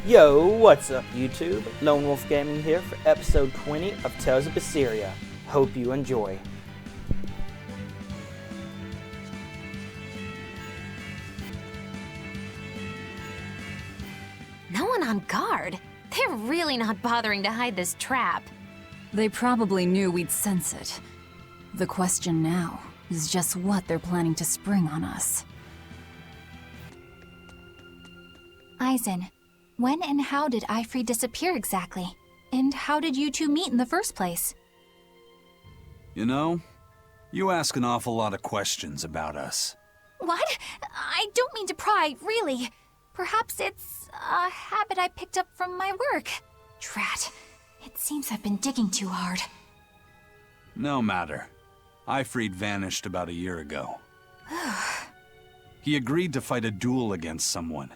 Yo, what's up YouTube? Lone Wolf Gaming here for episode 20 of Tales of Berseria. Hope you enjoy. No one on guard? They're really not bothering to hide this trap. They probably knew we'd sense it. The question now is just what they're planning to spring on us. Eisen, when and how did Ifri disappear exactly? And how did you two meet in the first place? You know, you ask an awful lot of questions about us. What? I don't mean to pry, really. Perhaps it's a habit I picked up from my work. Drat. It seems I've been digging too hard. No matter. Ifried vanished about a year ago. He agreed to fight a duel against someone,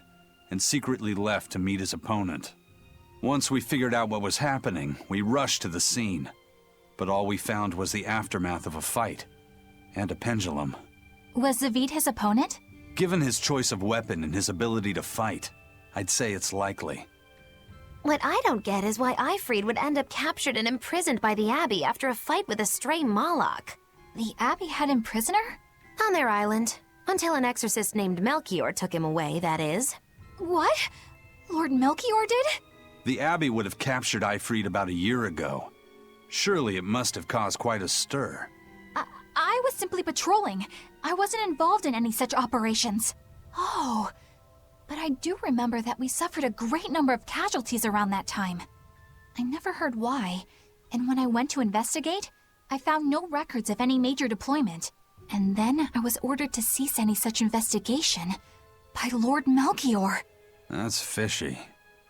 and secretly left to meet his opponent. Once we figured out what was happening, we rushed to the scene. But all we found was the aftermath of a fight, and a pendulum. Was Zavid his opponent? Given his choice of weapon and his ability to fight, I'd say it's likely. What I don't get is why Ifried would end up captured and imprisoned by the Abbey after a fight with a stray Moloch. The Abbey had him prisoner? On their island. Until an exorcist named Melchior took him away, that is. What? Lord Melchior did? The Abbey would have captured Ifried about a year ago. Surely it must have caused quite a stir. I was simply patrolling. I wasn't involved in any such operations. Oh, but I do remember that we suffered a great number of casualties around that time. I never heard why, and when I went to investigate, I found no records of any major deployment. And then I was ordered to cease any such investigation by Lord Melchior. That's fishy.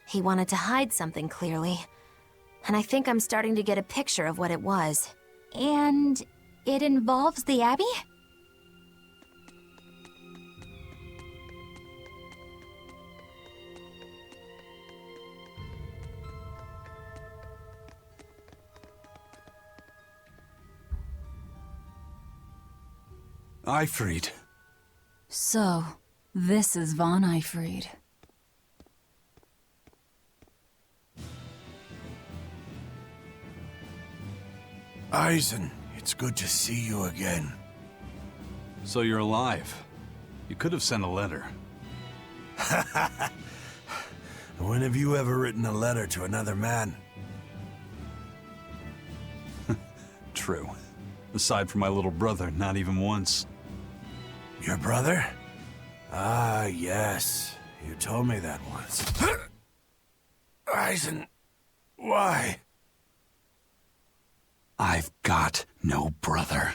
He wanted to hide something, clearly. And I think I'm starting to get a picture of what it was. And it involves the Abbey? Ifried. So, this is Von Ifried. Eisen, it's good to see you again. So you're alive. You could have sent a letter. When have you ever written a letter to another man? True. Aside from my little brother, not even once. Your brother? Ah, yes. You told me that once. Eisen, why? I've got no brother.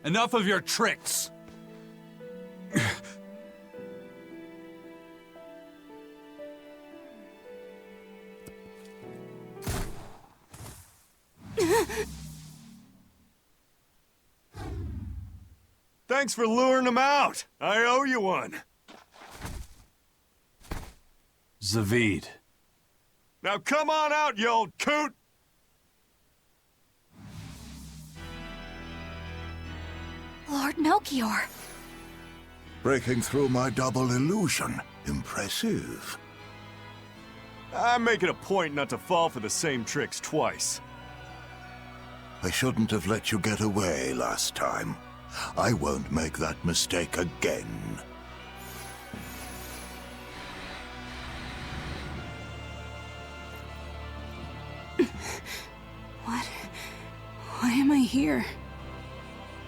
Enough of your tricks! Thanks for luring him out. I owe you one. Zavid. Now come on out, you old coot! Lord Melchior. Breaking through my double illusion. Impressive. I'm making a point not to fall for the same tricks twice. I shouldn't have let you get away last time. I won't make that mistake again. What? Why am I here?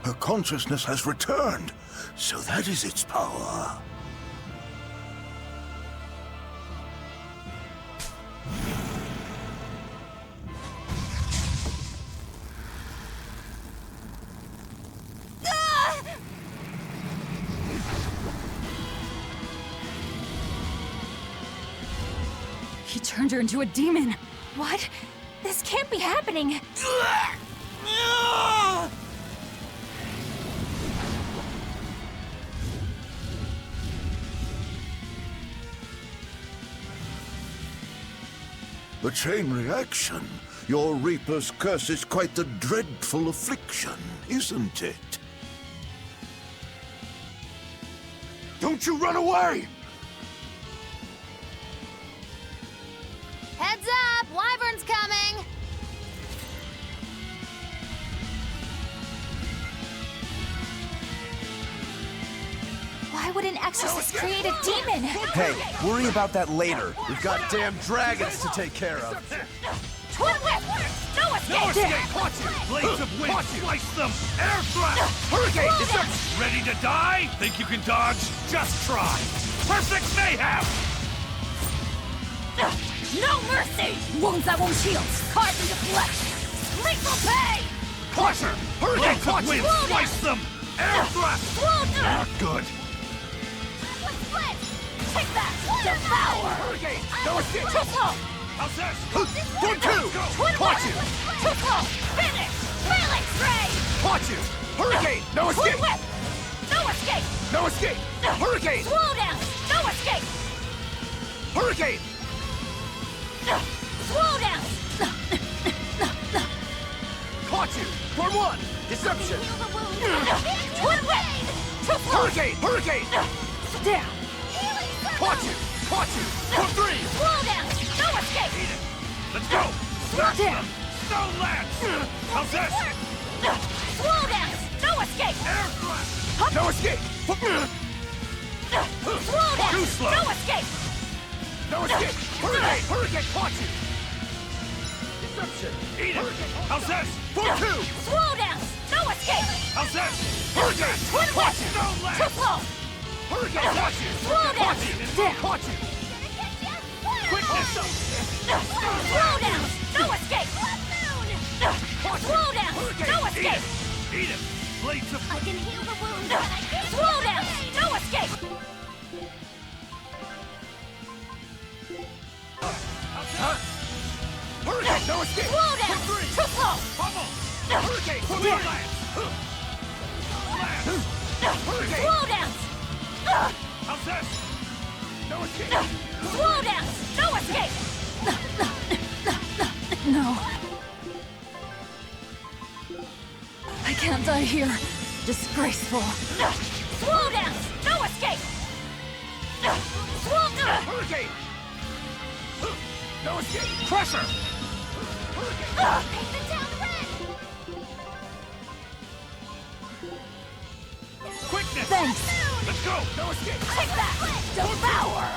Her consciousness has returned, so that is its power. He turned her into a demon. What? This can't be happening. The chain reaction. Your Reaper's curse is quite the dreadful affliction, isn't it? Don't you run away! Heads up! Wyvern's coming! Why would an exorcist create a demon? Hey, worry about that later. We've got damn dragons to take care of. Twin whip! No escape! No escape! Watch it! Blades of wind! Slice them! Air thrust! Hurricane! Deception! Ready to die? Think you can dodge? Just try! Perfect mayhem! No mercy! Wounds that won't heal. Carved into flesh. Lethal pain! Crusher! Hurricane! Blades of wind! Slice them! Air thrust! Not good! Split! Take that! Devour! Hurricane! No escape! Too slow! How's this? 1-2! Twin Watch whip! it! Too slow! Finish! Phalanx ray! Watch it! Hurricane! No Twin escape! whip! No escape! No escape! Hurricane! Slow down! No escape! Hurricane! Slow down! Caught you! Form 1! Deception! Twin whip! Too slow! Hurricane! Hurricane! Down! Caught you! Caught you! Form 3! Slow down! No escape! Eat it! Let's go! Smash Down! them! Stone lance! How's this? Slow down! No escape! Air thrust! No escape! Slow down! Too slow! No escape! No escape! Hurricane! Hurricane! Caught you! Deception! Eat it! How's this? Form 2! Slow down! No escape! How's this? Hurricane! Twin whip! Stone Too lance! slow! Hurricane! Caught you! Slow down! Caught you! Down! Caught you! Quickness! Slow down! No escape! Slow down! No Eat escape! it! Eat it! Blades of I can heal the wound, but I can't. Slow down! No escape! Hurricane! No escape! Slow down! Form 3! Too slow! pummel! Hurricane! Form 4! Hurricane! Slow down! How's this? No escape! Slow down! No escape! No. I can't die here. Disgraceful. Slow down! No escape! Slow down! Hurricane! No escape! Crusher! Paint the town red! Quickness! Thanks. Let's go! No escape! Take that! Devour!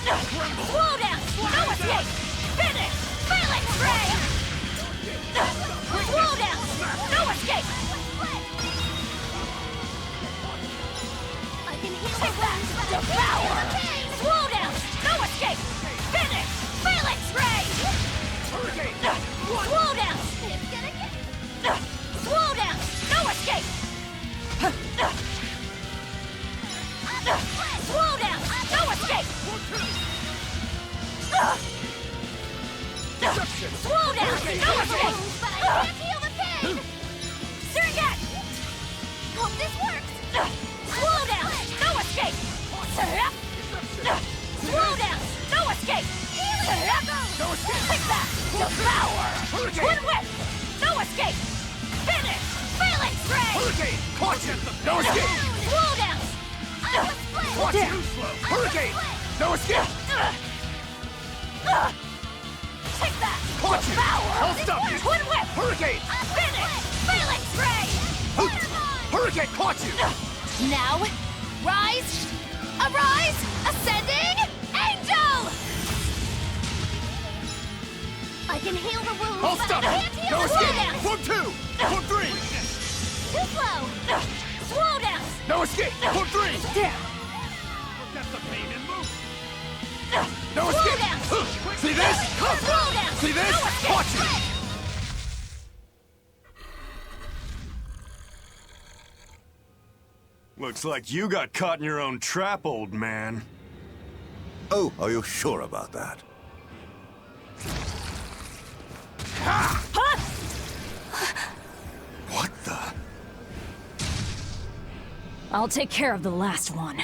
Slow down! No escape! Finish! Phalanx ray! Slow down! No escape! I can heal Take the that! wound, but I Devour! can't feel the pain! Slow down! No escape! Finish! Phalanx ray! Hurricane! Slow down! It's gonna get... Slow down! No escape! Slow down! No escape! Deception! Slow down! No escape! But I can't heal the pain! Surrogate! Hope this works! Slow down! No escape! Slow down! No escape! No escape! Take that! Devour! Hurricane! Twin whip! No escape! Finish! Phalanx ray! Hurricane! Caught you! No escape! Slow down! Caught you! Hurricane! No escape! Take that! Caught you! Devour! I'll stop you! Twin whip! Hurricane! Finish! Phalanx ray! Hurricane! Caught you! Now, rise! Arise! Ascending! Angel! I can heal the wound, I'll but stop I you! can't heal No the escape! wound! Form 2! Form 3! Too slow! Slow down! No escape! Form 3! Down! Get the pain and move! No Slow escape! down! See this? Slow down! See this? No escape! Caught you! Looks like you got caught in your own trap, old man. Oh, are you sure about that? What the? I'll take care of the last one.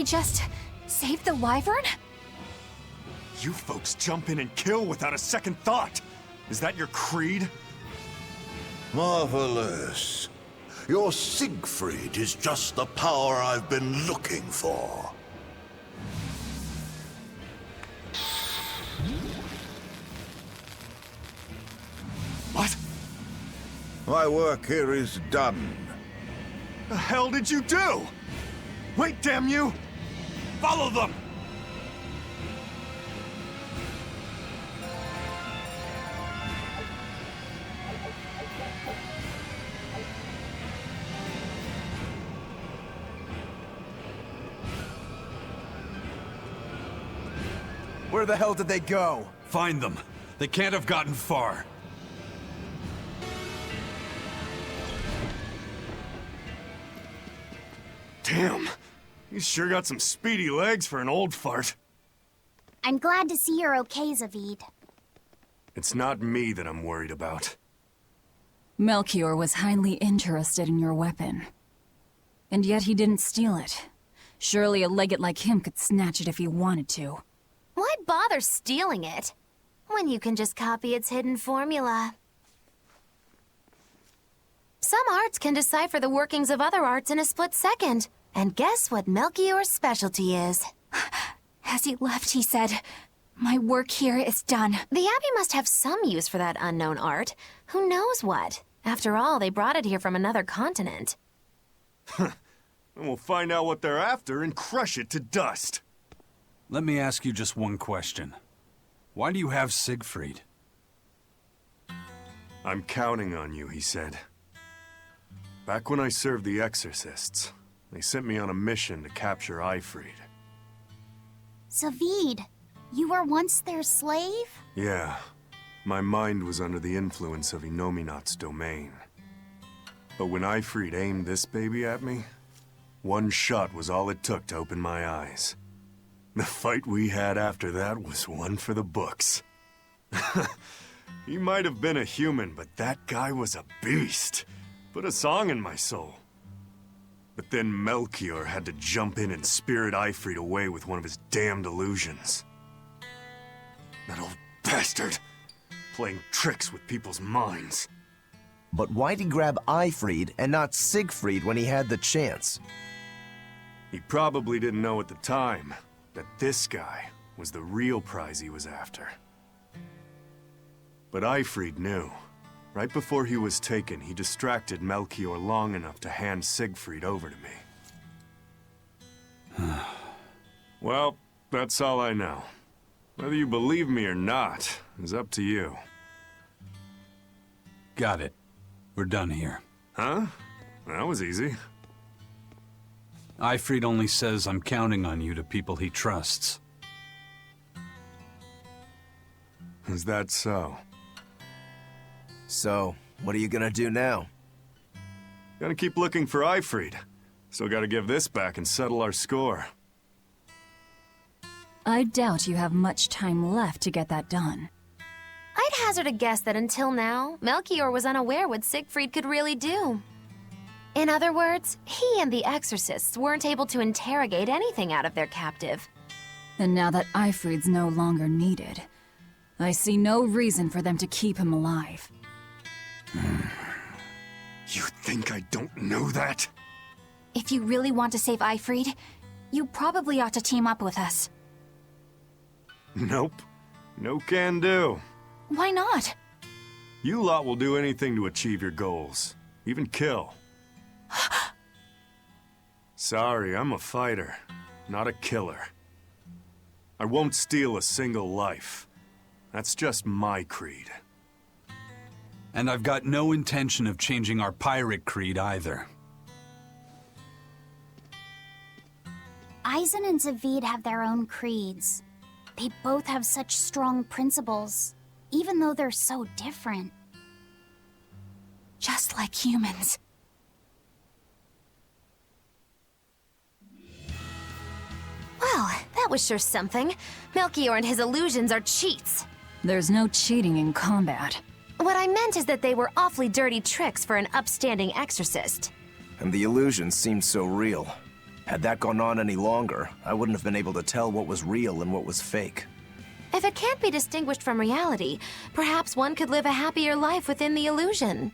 just saved the wyvern? You folks jump in and kill without a second thought. Is that your creed? Marvelous. Your Siegfried is just the power I've been looking for. What? My work here is done. The hell did you do? Wait, damn you! Follow them! Where the hell did they go? Find them. They can't have gotten far. Damn. He's sure got some speedy legs for an old fart. I'm glad to see you're okay, Zavid. It's not me that I'm worried about. Melchior was highly interested in your weapon. And yet he didn't steal it. Surely a legate like him could snatch it if he wanted to. Why bother stealing it when you can just copy its hidden formula? Some arts can decipher the workings of other arts in a split second. And guess what Melchior's specialty is? As he left, he said, "My work here is done." The Abbey must have some use for that unknown art. Who knows what? After all, they brought it here from another continent. And we'll find out what they're after and crush it to dust. Let me ask you just one question. Why do you have Siegfried? I'm counting on you, he said. Back when I served the Exorcists, they sent me on a mission to capture Eifried. Zavid, you were once their slave? Yeah. My mind was under the influence of Inominat's domain. But when Eifried aimed this baby at me, one shot was all it took to open my eyes. The fight we had after that was one for the books. He might have been a human, but that guy was a beast. Put a song in my soul. But then Melchior had to jump in and spirit Eifried away with one of his damned illusions. That old bastard! Playing tricks with people's minds. But why'd he grab Eifried and not Siegfried when he had the chance? He probably didn't know at the time that this guy was the real prize he was after. But Eifried knew. Right before he was taken, he distracted Melchior long enough to hand Siegfried over to me. Well, that's all I know. Whether you believe me or not is up to you. Got it. We're done here. Huh? That was easy. Eifried only says I'm counting on you to people he trusts. Is that so? So, what are you gonna do now? Gotta keep looking for Eifried. Still gotta give this back and settle our score. I doubt you have much time left to get that done. I'd hazard a guess that until now, Melchior was unaware what Siegfried could really do. In other words, he and the Exorcists weren't able to interrogate anything out of their captive. And now that Eifried's no longer needed, I see no reason for them to keep him alive. You think I don't know that? If you really want to save Eifried, you probably ought to team up with us. Nope. No can do. Why not? You lot will do anything to achieve your goals. Even kill. Sorry, I'm a fighter, not a killer. I won't steal a single life. That's just my creed. And I've got no intention of changing our pirate creed either. Eisen and Zavid have their own creeds. They both have such strong principles, even though they're so different. Just like humans. Well, that was sure something. Melchior and his illusions are cheats. There's no cheating in combat. What I meant is that they were awfully dirty tricks for an upstanding exorcist. And the illusions seemed so real. Had that gone on any longer, I wouldn't have been able to tell what was real and what was fake. If it can't be distinguished from reality, perhaps one could live a happier life within the illusion.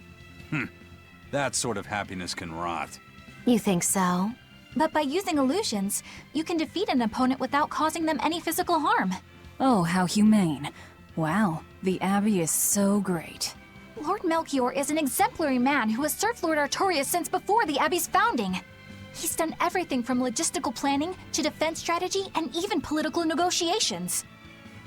That sort of happiness can rot. You think so? But by using illusions, you can defeat an opponent without causing them any physical harm. Oh, how humane. Wow, the Abbey is so great. Lord Melchior is an exemplary man who has served Lord Artorias since before the Abbey's founding. He's done everything from logistical planning to defense strategy and even political negotiations.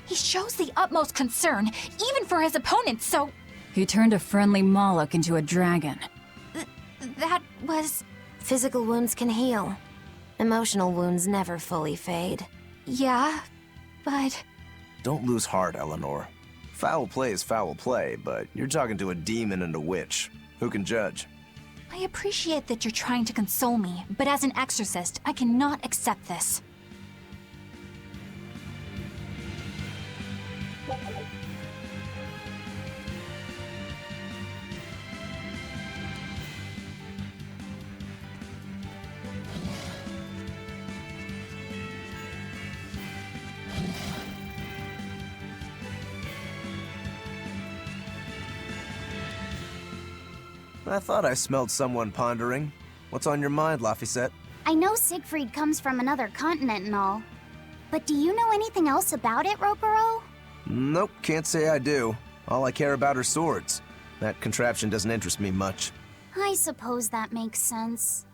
He shows the utmost concern, even for his opponents, so... He turned a friendly Moloch into a dragon. That was... Physical wounds can heal. Emotional wounds never fully fade. Yeah, but... Don't lose heart, Eleanor. Foul play is foul play, but you're talking to a demon and a witch. Who can judge? I appreciate that you're trying to console me, but as an exorcist, I cannot accept this. I thought I smelled someone pondering. What's on your mind, Laphicet? I know Siegfried comes from another continent and all. But do you know anything else about it, Ropero? Nope, can't say I do. All I care about are swords. That contraption doesn't interest me much. I suppose that makes sense.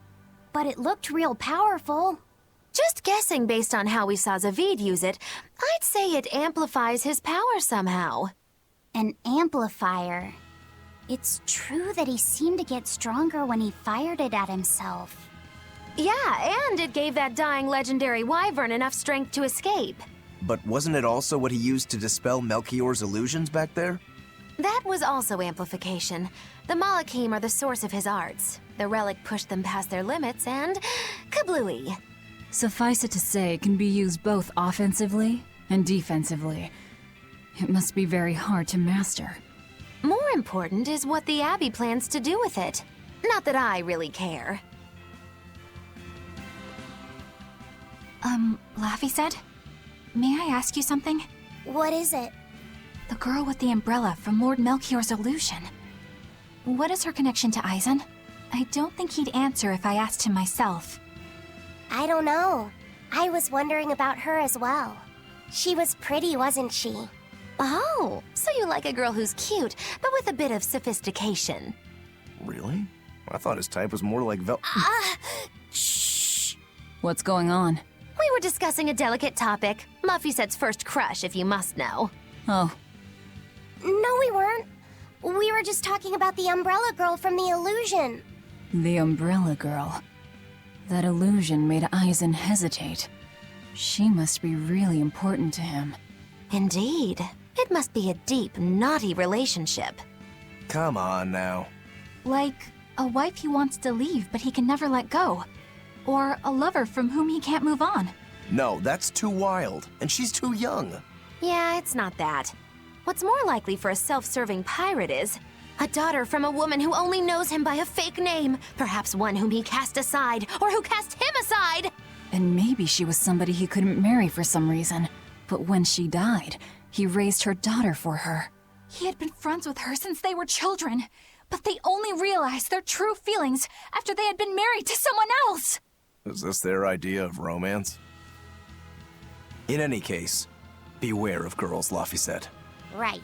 But it looked real powerful. Just guessing based on how we saw Zavid use it, I'd say it amplifies his power somehow. An amplifier. It's true that he seemed to get stronger when he fired it at himself. Yeah, and it gave that dying legendary wyvern enough strength to escape. But wasn't it also what he used to dispel Melchior's illusions back there? That was also amplification. The Malachim are the source of his arts. The relic pushed them past their limits and... kablooey. Suffice it to say, it can be used both offensively and defensively. It must be very hard to master. More important is what the Abbey plans to do with it. Not that I really care. Laphicet? May I ask you something? What is it? The girl with the umbrella from Lord Melchior's illusion. What is her connection to Eisen? I don't think he'd answer if I asked him myself. I don't know. I was wondering about her as well. She was pretty, wasn't she? Oh, so you like a girl who's cute, but with a bit of sophistication. Really? I thought his type was more like Shh! What's going on? We were discussing a delicate topic. Laphicet's first crush, if you must know. Oh. No, we weren't. We were just talking about the umbrella girl from the illusion. The umbrella girl. That illusion made Eisen hesitate. She must be really important to him. Indeed. It must be a deep, naughty relationship. Come on now. Like a wife he wants to leave but he can never let go. Or a lover from whom he can't move on. No, that's too wild, and she's too young. Yeah, it's not that. What's more likely for a self-serving pirate is a daughter from a woman who only knows him by a fake name, perhaps one whom he cast aside, or who cast him aside! And maybe she was somebody he couldn't marry for some reason. But when she died, he raised her daughter for her. He had been friends with her since they were children, but they only realized their true feelings after they had been married to someone else! Is this their idea of romance? In any case, beware of girls, Laphicet. Right.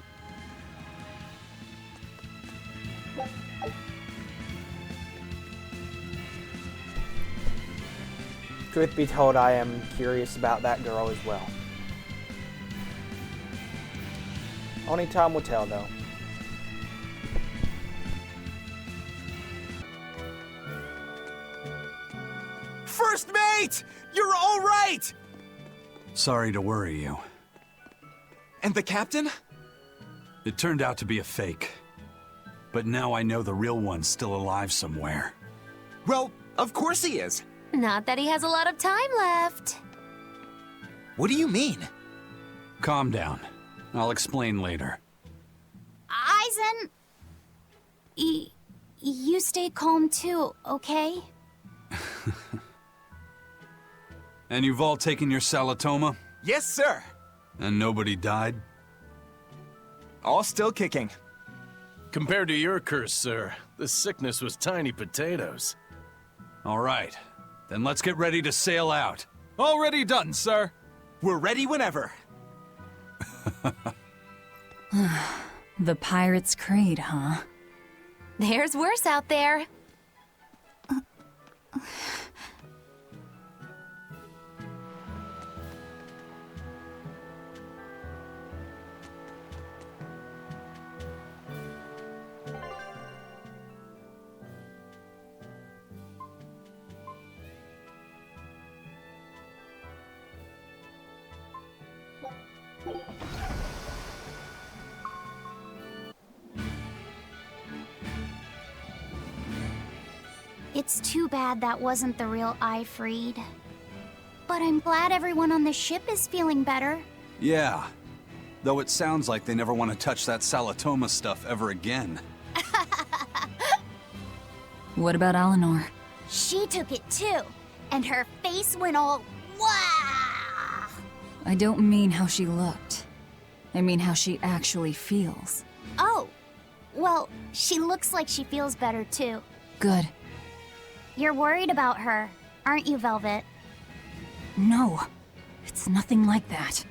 Truth be told, I am curious about that girl as well. Only time will tell, though. First mate! You're all right! Sorry to worry you. And the captain? It turned out to be a fake. But now I know the real one's still alive somewhere. Well, of course he is. Not that he has a lot of time left. What do you mean? Calm down. I'll explain later. Eisen! You stay calm too, okay? And you've all taken your Salatoma? Yes, sir. And nobody died? All still kicking. Compared to your curse, sir, this sickness was tiny potatoes. All right. Then let's get ready to sail out. Already done, sir. We're ready whenever. The Pirate's Creed, huh? There's worse out there. It's too bad that wasn't the real I freed. But I'm glad everyone on the ship is feeling better. Yeah. Though it sounds like they never want to touch that Salatoma stuff ever again. What about Eleanor? She took it too, and her face went all wow. I don't mean how she looked. I mean how she actually feels. Oh, well, she looks like she feels better too. Good. You're worried about her, aren't you, Velvet? No, it's nothing like that.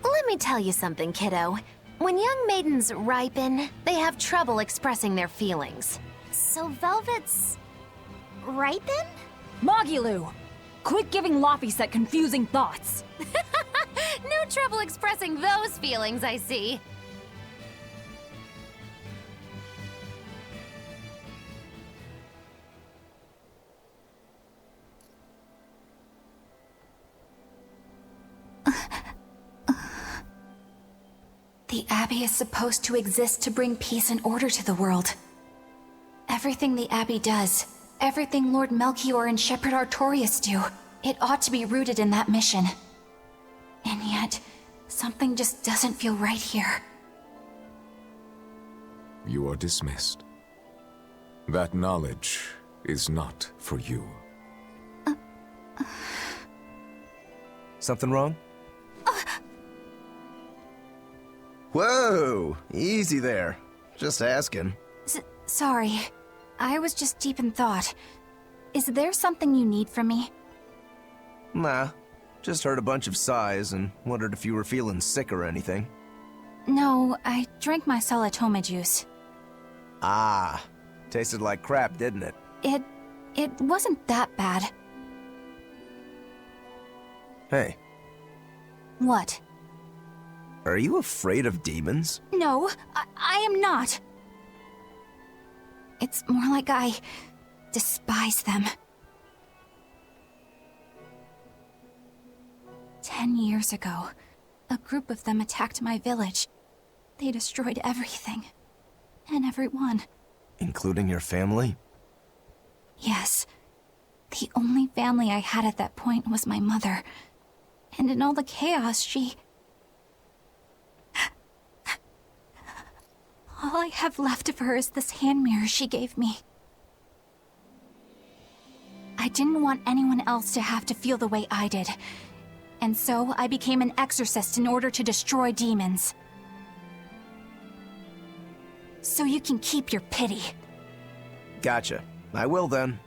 Let me tell you something, kiddo. When young maidens ripen, they have trouble expressing their feelings. So Velvet's ripen? Mogilu! Quit giving Laphicet confusing thoughts! No trouble expressing those feelings, I see. The Abbey is supposed to exist to bring peace and order to the world. Everything the Abbey does, everything Lord Melchior and Shepherd Artorius do, it ought to be rooted in that mission. And yet, something just doesn't feel right here. You are dismissed. That knowledge is not for you. Something wrong? Whoa! Easy there. Just asking. Sorry. I was just deep in thought. Is there something you need from me? Nah. Just heard a bunch of sighs and wondered if you were feeling sick or anything. No, I drank my Salatoma juice. Ah. Tasted like crap, didn't it? It wasn't that bad. Hey, What? are you afraid of demons? No, I am not. It's more like I despise them. 10 years ago, a group of them attacked my village. They destroyed everything. And everyone. Including your family? Yes. The only family I had at that point was my mother. And in all the chaos, she... All I have left of her is this hand mirror she gave me. I didn't want anyone else to have to feel the way I did. And so I became an exorcist in order to destroy demons. So you can keep your pity. Gotcha. I will then.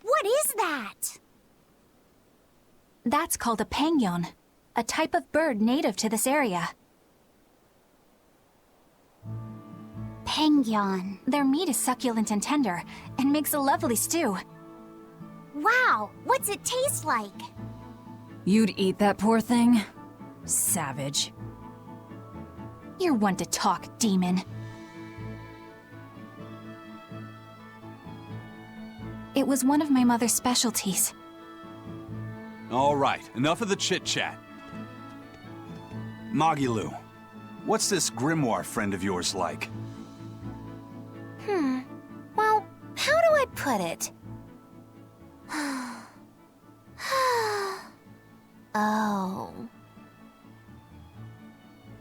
What is that? That's called a pangyon, a type of bird native to this area. Pangyon. Their meat is succulent and tender, and makes a lovely stew. Wow, what's it taste like? You'd eat that poor thing? Savage. You're one to talk, demon. It was one of my mother's specialties. All right, enough of the chit-chat. Magilu, what's this grimoire friend of yours like? Well, how do I put it? Oh.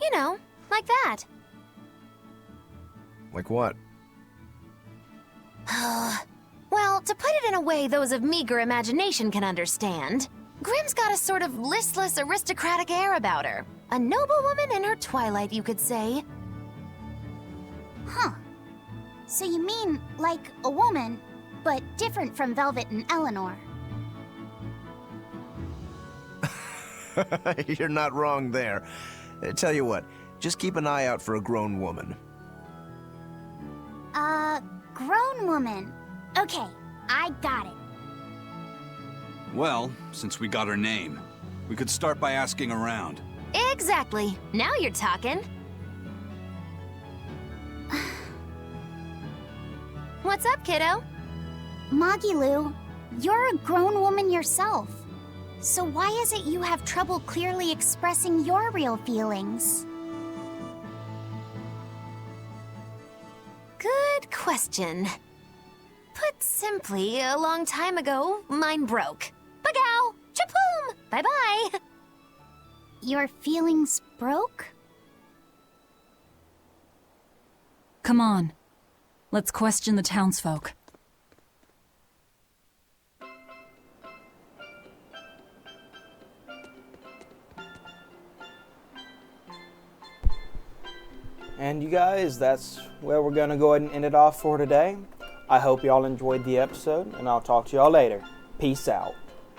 You know, like that. Like what? Well, to put it in a way those of meager imagination can understand, Grimm's got a sort of listless, aristocratic air about her. A noble woman in her twilight, you could say. Huh. So you mean like a woman, but different from Velvet and Eleanor? You're not wrong there. Tell you what, just keep an eye out for a grown woman. Grown woman. Okay, I got it. Well, since we got her name, we could start by asking around. Exactly. Now you're talking. What's up, kiddo? Magilu, you're a grown woman yourself. So why is it you have trouble clearly expressing your real feelings? Good question. Put simply, a long time ago, mine broke. Bagow! Chapoom! Bye-bye! Your feelings broke? Come on. Let's question the townsfolk. And you guys, that's where we're going to go ahead and end it off for today. I hope y'all enjoyed the episode, and I'll talk to y'all later. Peace out.